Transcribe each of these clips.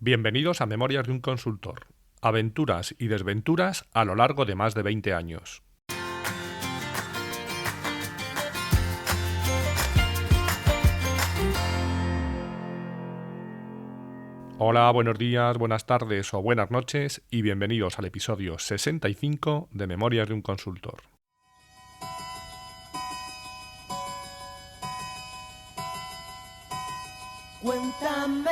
Bienvenidos a Memorias de un Consultor. Aventuras y desventuras a lo largo de más de 20 años. Hola, buenos días, buenas tardes o buenas noches y bienvenidos al episodio 65 de Memorias de un Consultor. Cuéntame.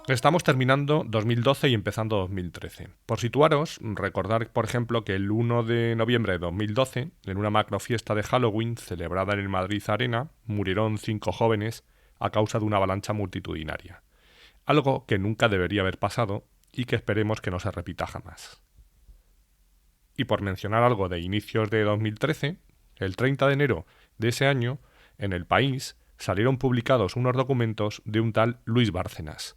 Estamos terminando 2012 y empezando 2013. Por situaros, recordar, por ejemplo, que el 1 de noviembre de 2012, en una macro fiesta de Halloween celebrada en el Madrid Arena, murieron 5 jóvenes a causa de una avalancha multitudinaria. Algo que nunca debería haber pasado y que esperemos que no se repita jamás. Y por mencionar algo de inicios de 2013, el 30 de enero de ese año, en El País, salieron publicados unos documentos de un tal Luis Bárcenas,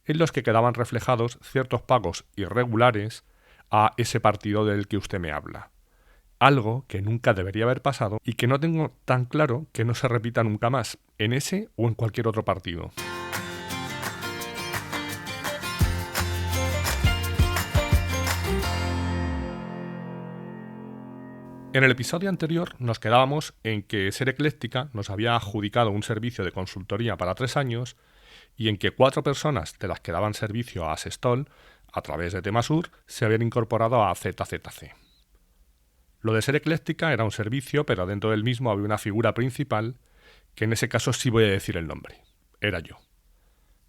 en los que quedaban reflejados ciertos pagos irregulares a ese partido del que usted me habla. Algo que nunca debería haber pasado y que no tengo tan claro que no se repita nunca más, en ese o en cualquier otro partido. En el episodio anterior nos quedábamos en que Ser Ecléctica nos había adjudicado un servicio de consultoría para 3 años y en que 4 personas de las que daban servicio a Sestol, a través de Temasur, se habían incorporado a ZZC. Lo de Ser Ecléctica era un servicio, pero dentro del mismo había una figura principal, que en ese caso sí voy a decir el nombre. Era yo.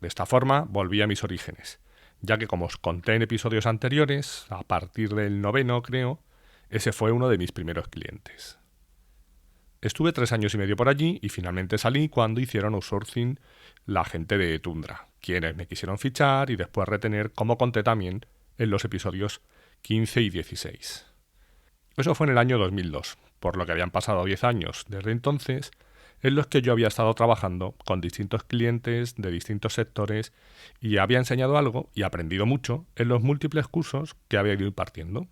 De esta forma volví a mis orígenes, ya que como os conté en episodios anteriores, a partir del 9º creo, ese fue uno de mis primeros clientes. Estuve 3 años y medio por allí y finalmente salí cuando hicieron outsourcing la gente de Tundra, quienes me quisieron fichar y después retener, como conté también en los episodios 15 y 16. Eso fue en el año 2002, por lo que habían pasado 10 años desde entonces, en los que yo había estado trabajando con distintos clientes de distintos sectores y había enseñado algo y aprendido mucho en los múltiples cursos que había ido impartiendo.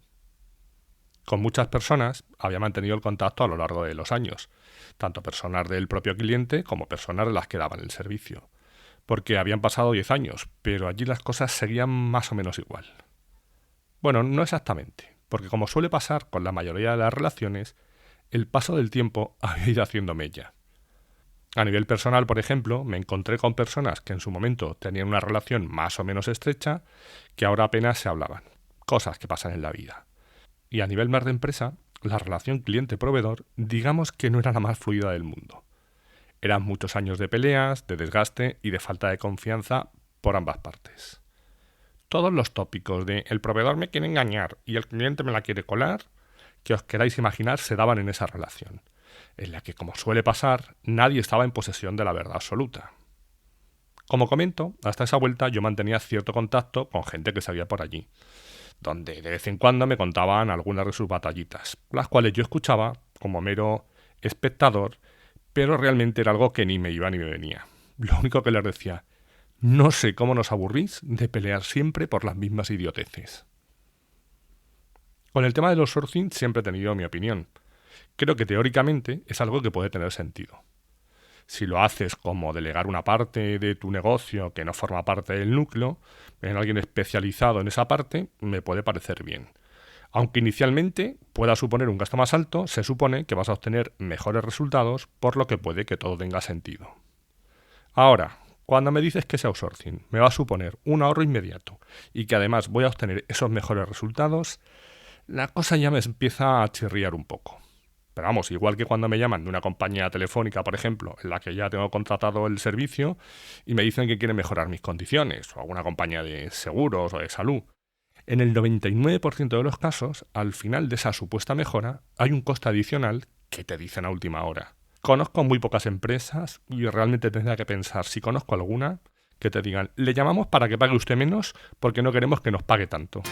Con muchas personas había mantenido el contacto a lo largo de los años, tanto personas del propio cliente como personas de las que daban el servicio, porque habían pasado 10 años, pero allí las cosas seguían más o menos igual. Bueno, no exactamente, porque como suele pasar con la mayoría de las relaciones, el paso del tiempo había ido haciendo mella. A nivel personal, por ejemplo, me encontré con personas que en su momento tenían una relación más o menos estrecha, que ahora apenas se hablaban, cosas que pasan en la vida. Y a nivel más de empresa, la relación cliente-proveedor, digamos que no era la más fluida del mundo. Eran muchos años de peleas, de desgaste y de falta de confianza por ambas partes. Todos los tópicos de el proveedor me quiere engañar y el cliente me la quiere colar, que os queráis imaginar, se daban en esa relación, en la que, como suele pasar, nadie estaba en posesión de la verdad absoluta. Como comento, hasta esa vuelta yo mantenía cierto contacto con gente que salía por allí, donde de vez en cuando me contaban algunas de sus batallitas, las cuales yo escuchaba como mero espectador, pero realmente era algo que ni me iba ni me venía. Lo único que les decía, no sé cómo nos aburrís de pelear siempre por las mismas idioteces. Con el tema de los outsourcing siempre he tenido mi opinión. Creo que teóricamente es algo que puede tener sentido. Si lo haces como delegar una parte de tu negocio que no forma parte del núcleo, en alguien especializado en esa parte, me puede parecer bien. Aunque inicialmente pueda suponer un gasto más alto, se supone que vas a obtener mejores resultados, por lo que puede que todo tenga sentido. Ahora, cuando me dices que ese outsourcing me va a suponer un ahorro inmediato y que además voy a obtener esos mejores resultados, la cosa ya me empieza a chirriar un poco. Pero vamos, igual que cuando me llaman de una compañía telefónica, por ejemplo, en la que ya tengo contratado el servicio y me dicen que quieren mejorar mis condiciones, o alguna compañía de seguros o de salud. En el 99% de los casos, al final de esa supuesta mejora, hay un coste adicional que te dicen a última hora. Conozco muy pocas empresas y realmente tendría que pensar si conozco alguna que te digan, le llamamos para que pague usted menos porque no queremos que nos pague tanto.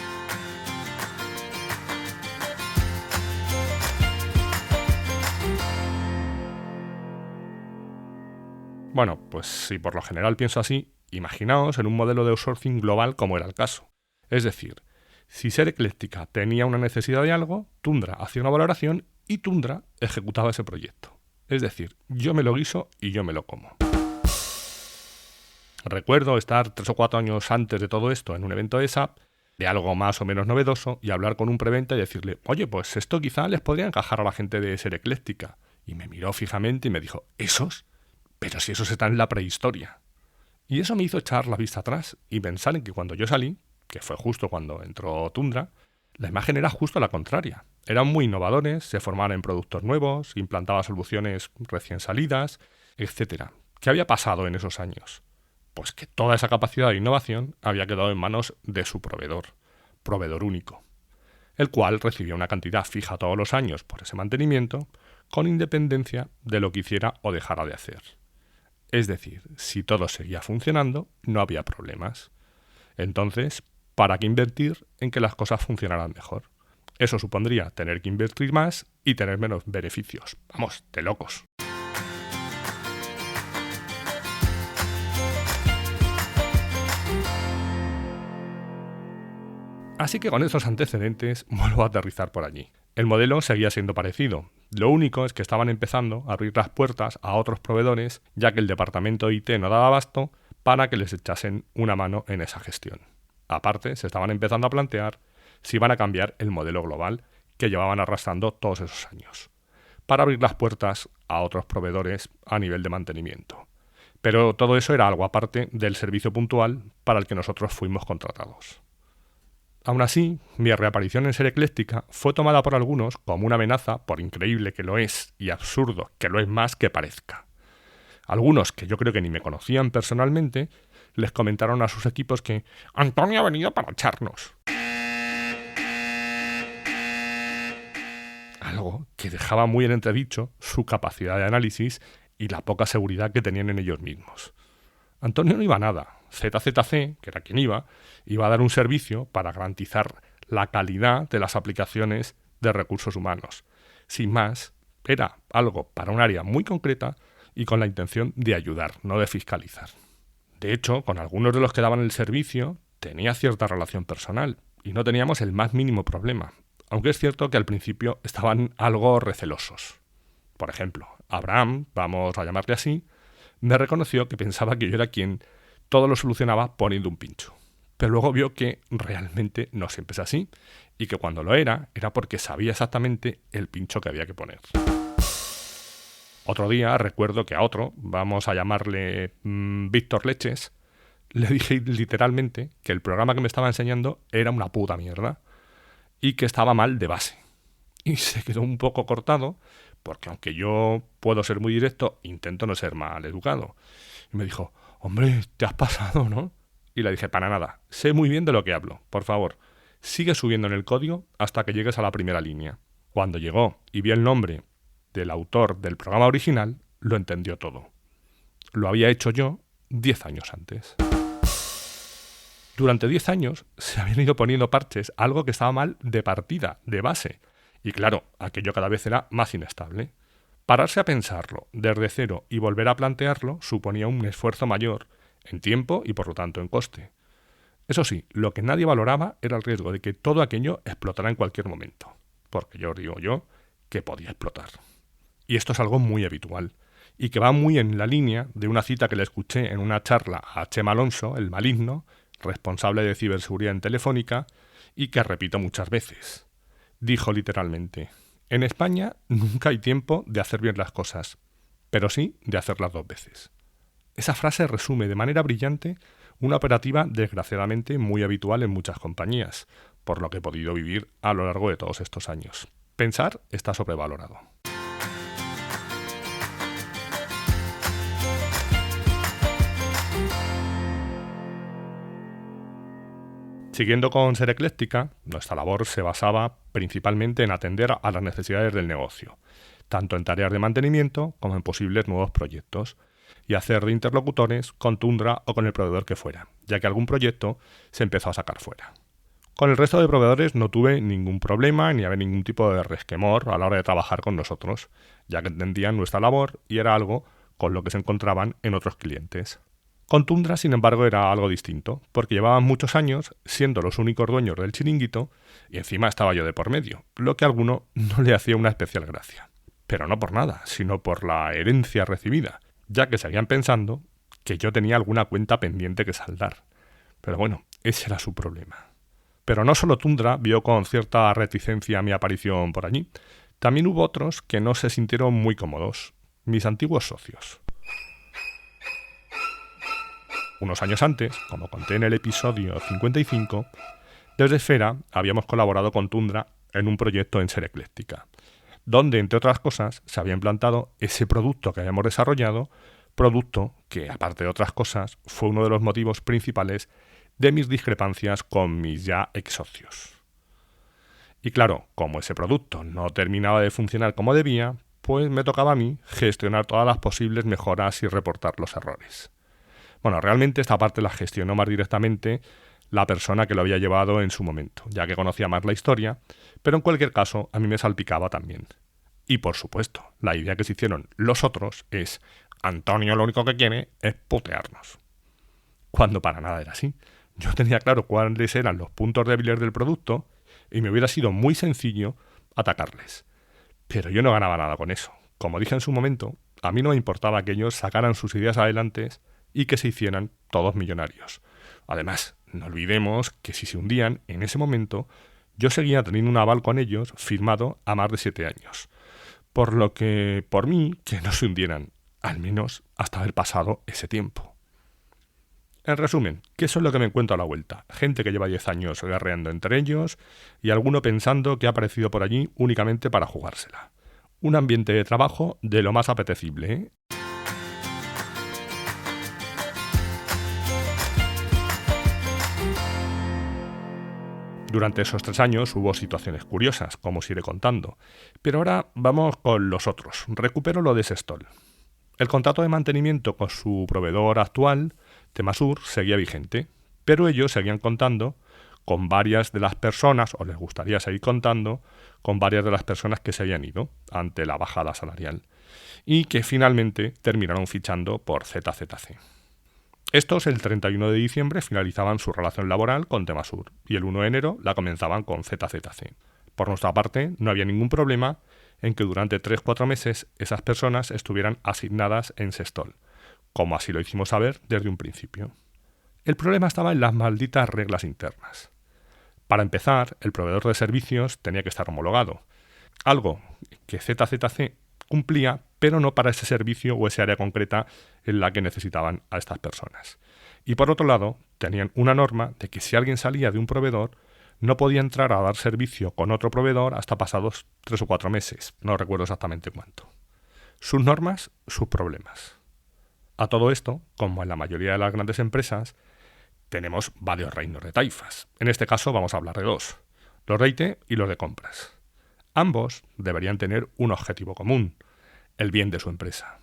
Bueno, pues si por lo general pienso así, imaginaos en un modelo de outsourcing global como era el caso. Es decir, si Ser Ecléctica tenía una necesidad de algo, Tundra hacía una valoración y Tundra ejecutaba ese proyecto. Es decir, yo me lo guiso y yo me lo como. Recuerdo estar 3 o 4 años antes de todo esto en un evento de SAP, de algo más o menos novedoso, y hablar con un preventa y decirle, oye, pues esto quizá les podría encajar a la gente de Ser Ecléctica. Y me miró fijamente y me dijo, ¿esos? Pero si esos están en la prehistoria. Y eso me hizo echar la vista atrás y pensar en que cuando yo salí, que fue justo cuando entró Tundra, la imagen era justo la contraria. Eran muy innovadores, se formaban en productos nuevos, implantaban soluciones recién salidas, etc. ¿Qué había pasado en esos años? Pues que toda esa capacidad de innovación había quedado en manos de su proveedor único, el cual recibía una cantidad fija todos los años por ese mantenimiento, con independencia de lo que hiciera o dejara de hacer. Es decir, si todo seguía funcionando, no había problemas. Entonces, ¿para qué invertir en que las cosas funcionaran mejor? Eso supondría tener que invertir más y tener menos beneficios. Vamos, de locos. Así que con esos antecedentes vuelvo a aterrizar por allí. El modelo seguía siendo parecido. Lo único es que estaban empezando a abrir las puertas a otros proveedores, ya que el departamento IT no daba abasto para que les echasen una mano en esa gestión. Aparte, se estaban empezando a plantear si iban a cambiar el modelo global que llevaban arrastrando todos esos años, para abrir las puertas a otros proveedores a nivel de mantenimiento. Pero todo eso era algo aparte del servicio puntual para el que nosotros fuimos contratados. Aún así, mi reaparición en Ser Ecléctica fue tomada por algunos como una amenaza, por increíble que lo es y absurdo que lo es más que parezca. Algunos, que yo creo que ni me conocían personalmente, les comentaron a sus equipos que Antonio ha venido para echarnos. Algo que dejaba muy en entredicho su capacidad de análisis y la poca seguridad que tenían en ellos mismos. Antonio no iba a nada. ZZC, que era quien iba a dar un servicio para garantizar la calidad de las aplicaciones de recursos humanos. Sin más, era algo para un área muy concreta y con la intención de ayudar, no de fiscalizar. De hecho, con algunos de los que daban el servicio tenía cierta relación personal y no teníamos el más mínimo problema, aunque es cierto que al principio estaban algo recelosos. Por ejemplo, Abraham, vamos a llamarle así, me reconoció que pensaba que yo era quien todo lo solucionaba poniendo un pincho. Pero luego vio que realmente no siempre es así y que cuando lo era porque sabía exactamente el pincho que había que poner. Otro día recuerdo que a otro, vamos a llamarle Víctor Leches, le dije literalmente que el programa que me estaba enseñando era una puta mierda y que estaba mal de base. Y se quedó un poco cortado porque aunque yo puedo ser muy directo, intento no ser mal educado. Y me dijo, hombre, te has pasado, ¿no? Y le dije, para nada, sé muy bien de lo que hablo. Por favor, sigue subiendo en el código hasta que llegues a la primera línea. Cuando llegó y vio el nombre del autor del programa original, lo entendió todo. Lo había hecho yo 10 años antes. Durante 10 años se habían ido poniendo parches, algo que estaba mal de partida, de base. Y claro, aquello cada vez era más inestable. Pararse a pensarlo desde cero y volver a plantearlo suponía un esfuerzo mayor en tiempo y por lo tanto en coste. Eso sí, lo que nadie valoraba era el riesgo de que todo aquello explotara en cualquier momento. Porque yo digo que podía explotar. Y esto es algo muy habitual y que va muy en la línea de una cita que le escuché en una charla a Chema Alonso, el maligno, responsable de ciberseguridad en Telefónica, y que repito muchas veces. Dijo literalmente, en España nunca hay tiempo de hacer bien las cosas, pero sí de hacerlas 2 veces. Esa frase resume de manera brillante una operativa desgraciadamente muy habitual en muchas compañías, por lo que he podido vivir a lo largo de todos estos años. Pensar está sobrevalorado. Siguiendo con Ser Ecléctica, nuestra labor se basaba principalmente en atender a las necesidades del negocio, tanto en tareas de mantenimiento como en posibles nuevos proyectos, y hacer de interlocutores con Tundra o con el proveedor que fuera, ya que algún proyecto se empezó a sacar fuera. Con el resto de proveedores no tuve ningún problema ni había ningún tipo de resquemor a la hora de trabajar con nosotros, ya que entendían nuestra labor y era algo con lo que se encontraban en otros clientes. Con Tundra, sin embargo, era algo distinto, porque llevaban muchos años siendo los únicos dueños del chiringuito y encima estaba yo de por medio, lo que a alguno no le hacía una especial gracia. Pero no por nada, sino por la herencia recibida, ya que seguían pensando que yo tenía alguna cuenta pendiente que saldar. Pero bueno, ese era su problema. Pero no solo Tundra vio con cierta reticencia mi aparición por allí, también hubo otros que no se sintieron muy cómodos, mis antiguos socios. Unos años antes, como conté en el episodio 55, desde Esfera habíamos colaborado con Tundra en un proyecto en Ser Ecléctica, donde, entre otras cosas, se había implantado ese producto que habíamos desarrollado, producto que, aparte de otras cosas, fue uno de los motivos principales de mis discrepancias con mis ya ex socios. Y claro, como ese producto no terminaba de funcionar como debía, pues me tocaba a mí gestionar todas las posibles mejoras y reportar los errores. Bueno, realmente esta parte la gestionó más directamente la persona que lo había llevado en su momento, ya que conocía más la historia, pero en cualquier caso a mí me salpicaba también. Y por supuesto, la idea que se hicieron los otros es: Antonio lo único que quiere es putearnos. Cuando para nada era así. Yo tenía claro cuáles eran los puntos débiles del producto y me hubiera sido muy sencillo atacarles. Pero yo no ganaba nada con eso. Como dije en su momento, a mí no me importaba que ellos sacaran sus ideas adelante y que se hicieran todos millonarios. Además, no olvidemos que si se hundían en ese momento, yo seguía teniendo un aval con ellos firmado a más de 7 años. Por lo que, por mí, que no se hundieran, al menos hasta haber pasado ese tiempo. En resumen, ¿qué es lo que me encuentro a la vuelta? Gente que lleva 10 años guerreando entre ellos y alguno pensando que ha aparecido por allí únicamente para jugársela. Un ambiente de trabajo de lo más apetecible, ¿eh? Durante esos 3 años hubo situaciones curiosas, como os iré contando. Pero ahora vamos con los otros. Recupero lo de Sestol. El contrato de mantenimiento con su proveedor actual, Temasur, seguía vigente, pero ellos seguían contando con varias de las personas, o les gustaría seguir contando, con varias de las personas que se habían ido ante la bajada salarial y que finalmente terminaron fichando por ZZC. Estos, el 31 de diciembre, finalizaban su relación laboral con Temasur y el 1 de enero la comenzaban con ZZC. Por nuestra parte, no había ningún problema en que durante 3-4 meses esas personas estuvieran asignadas en Sestol, como así lo hicimos saber desde un principio. El problema estaba en las malditas reglas internas. Para empezar, el proveedor de servicios tenía que estar homologado, algo que ZZC cumplía, pero no para ese servicio o ese área concreta en la que necesitaban a estas personas. Y por otro lado, tenían una norma de que si alguien salía de un proveedor, no podía entrar a dar servicio con otro proveedor hasta pasados 3 o 4 meses, no recuerdo exactamente cuánto. Sus normas, sus problemas. A todo esto, como en la mayoría de las grandes empresas, tenemos varios reinos de taifas. En este caso vamos a hablar de 2, los de IT y los de compras. Ambos deberían tener un objetivo común, el bien de su empresa.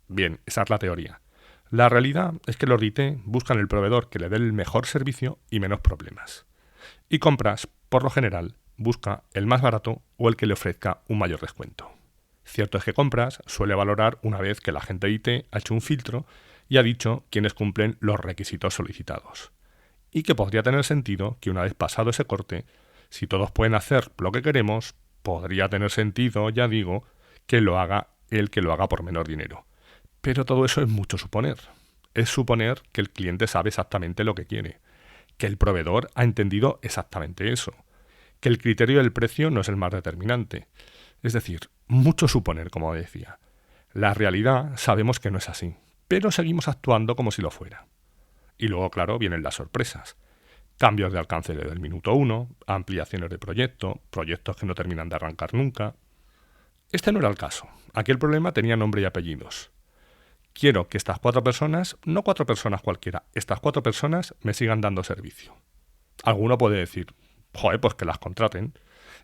Bien, esa es la teoría. La realidad es que los de IT buscan el proveedor que le dé el mejor servicio y menos problemas. Y compras, por lo general, busca el más barato o el que le ofrezca un mayor descuento. Cierto es que compras suele valorar una vez que la gente de IT ha hecho un filtro y ha dicho quiénes cumplen los requisitos solicitados. Y que podría tener sentido que una vez pasado ese corte, si todos pueden hacer lo que queremos, podría tener sentido, ya digo, que lo haga el que lo haga por menor dinero. Pero todo eso es mucho suponer. Es suponer que el cliente sabe exactamente lo que quiere, que el proveedor ha entendido exactamente eso, que el criterio del precio no es el más determinante. Es decir, mucho suponer, como decía. La realidad sabemos que no es así, pero seguimos actuando como si lo fuera. Y luego, claro, vienen las sorpresas. Cambios de alcance desde el minuto 1, ampliaciones de proyecto, proyectos que no terminan de arrancar nunca. Este no era el caso. Aquí el problema tenía nombre y apellidos. Quiero que estas 4 personas, no 4 personas cualquiera, estas 4 personas me sigan dando servicio. Alguno puede decir, joder, pues que las contraten.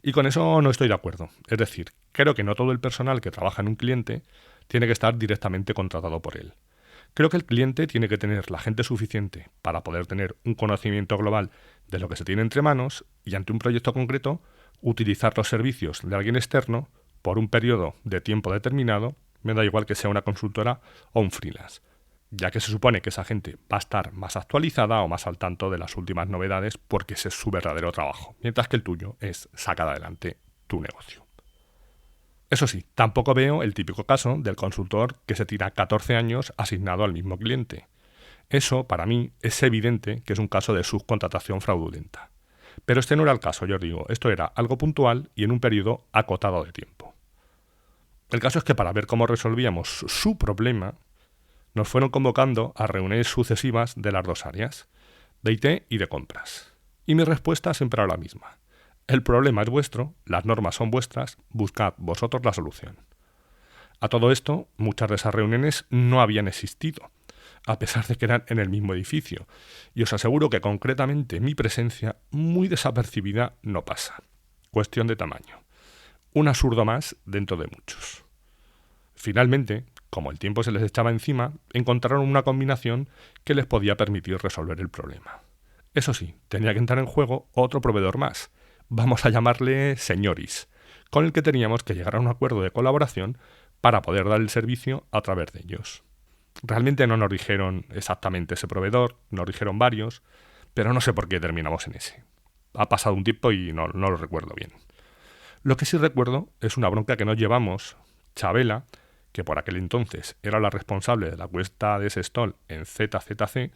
Y con eso no estoy de acuerdo. Es decir, creo que no todo el personal que trabaja en un cliente tiene que estar directamente contratado por él. Creo que el cliente tiene que tener la gente suficiente para poder tener un conocimiento global de lo que se tiene entre manos y ante un proyecto concreto utilizar los servicios de alguien externo por un periodo de tiempo determinado, me da igual que sea una consultora o un freelance, ya que se supone que esa gente va a estar más actualizada o más al tanto de las últimas novedades porque ese es su verdadero trabajo, mientras que el tuyo es sacar adelante tu negocio. Eso sí, tampoco veo el típico caso del consultor que se tira 14 años asignado al mismo cliente. Eso, para mí, es evidente que es un caso de subcontratación fraudulenta. Pero este no era el caso, yo os digo, esto era algo puntual y en un periodo acotado de tiempo. El caso es que para ver cómo resolvíamos su problema, nos fueron convocando a reuniones sucesivas de las dos áreas, de IT y de compras. Y mi respuesta siempre era la misma. El problema es vuestro, las normas son vuestras, buscad vosotros la solución. A todo esto, muchas de esas reuniones no habían existido, a pesar de que eran en el mismo edificio, y os aseguro que concretamente mi presencia, muy desapercibida, no pasa. Cuestión de tamaño. Un absurdo más dentro de muchos. Finalmente, como el tiempo se les echaba encima, encontraron una combinación que les podía permitir resolver el problema. Eso sí, tenía que entrar en juego otro proveedor más, vamos a llamarle Señoris, con el que teníamos que llegar a un acuerdo de colaboración para poder dar el servicio a través de ellos. Realmente no nos dijeron exactamente ese proveedor, nos dijeron varios, pero no sé por qué terminamos en ese. Ha pasado un tiempo y no lo recuerdo bien. Lo que sí recuerdo es una bronca que nos llevamos, Chabela, que por aquel entonces era la responsable de la cuesta de Sestol en ZZC,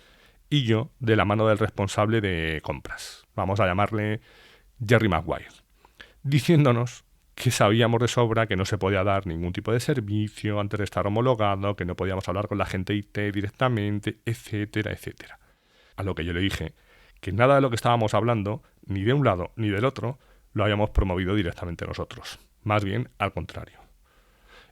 y yo de la mano del responsable de compras. Vamos a llamarle Jerry Maguire, diciéndonos que sabíamos de sobra que no se podía dar ningún tipo de servicio antes de estar homologado, que no podíamos hablar con la gente IT directamente, etcétera, etcétera. A lo que yo le dije que nada de lo que estábamos hablando, ni de un lado ni del otro, lo habíamos promovido directamente nosotros. Más bien al contrario.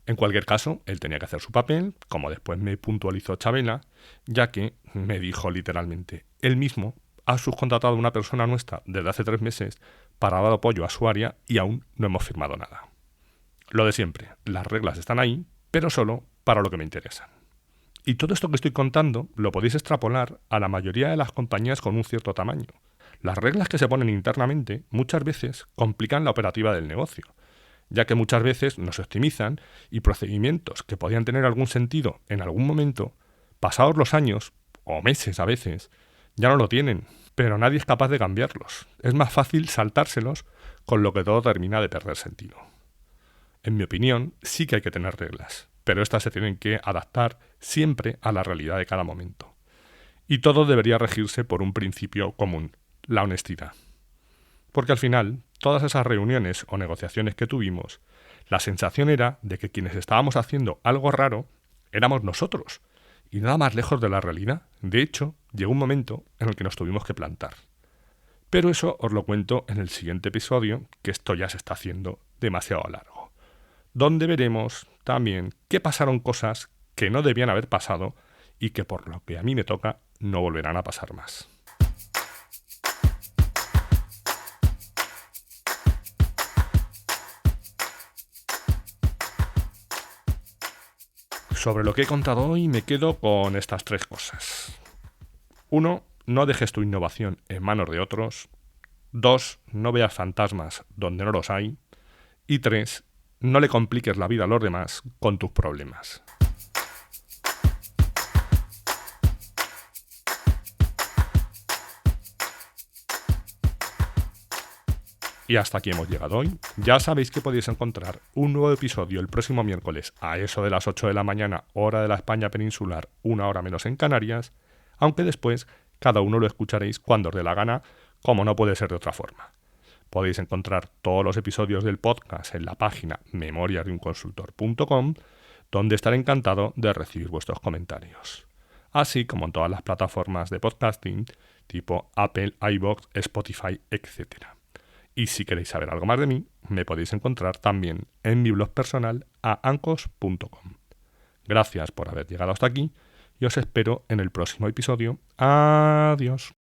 En cualquier caso, él tenía que hacer su papel, como después me puntualizó Chabela, ya que me dijo literalmente, él mismo ha subcontratado a una persona nuestra desde hace 3 meses para dar apoyo a su área y aún no hemos firmado nada. Lo de siempre, las reglas están ahí, pero solo para lo que me interesa. Y todo esto que estoy contando lo podéis extrapolar a la mayoría de las compañías con un cierto tamaño. Las reglas que se ponen internamente muchas veces complican la operativa del negocio, ya que muchas veces no se optimizan y procedimientos que podían tener algún sentido en algún momento, pasados los años, o meses a veces, ya no lo tienen, pero nadie es capaz de cambiarlos. Es más fácil saltárselos, con lo que todo termina de perder sentido. En mi opinión, sí que hay que tener reglas, pero estas se tienen que adaptar siempre a la realidad de cada momento. Y todo debería regirse por un principio común, la honestidad. Porque al final, todas esas reuniones o negociaciones que tuvimos, la sensación era de que quienes estábamos haciendo algo raro éramos nosotros, y nada más lejos de la realidad. De hecho, llegó un momento en el que nos tuvimos que plantar. Pero eso os lo cuento en el siguiente episodio, que esto ya se está haciendo demasiado largo, donde veremos también que pasaron cosas que no debían haber pasado y que por lo que a mí me toca no volverán a pasar más. Sobre lo que he contado hoy me quedo con estas 3 cosas. 1. No dejes tu innovación en manos de otros. 2. No veas fantasmas donde no los hay. Y 3. No le compliques la vida a los demás con tus problemas. Y hasta aquí hemos llegado hoy. Ya sabéis que podéis encontrar un nuevo episodio el próximo miércoles a eso de las 8 de la mañana, hora de la España peninsular, 1 hora menos en Canarias, aunque después cada uno lo escucharéis cuando os dé la gana, como no puede ser de otra forma. Podéis encontrar todos los episodios del podcast en la página memoriasdeunconsultor.com, donde estaré encantado de recibir vuestros comentarios. Así como en todas las plataformas de podcasting, tipo Apple, iVoox, Spotify, etc. Y si queréis saber algo más de mí, me podéis encontrar también en mi blog personal aancos.com. Gracias por haber llegado hasta aquí y os espero en el próximo episodio. Adiós.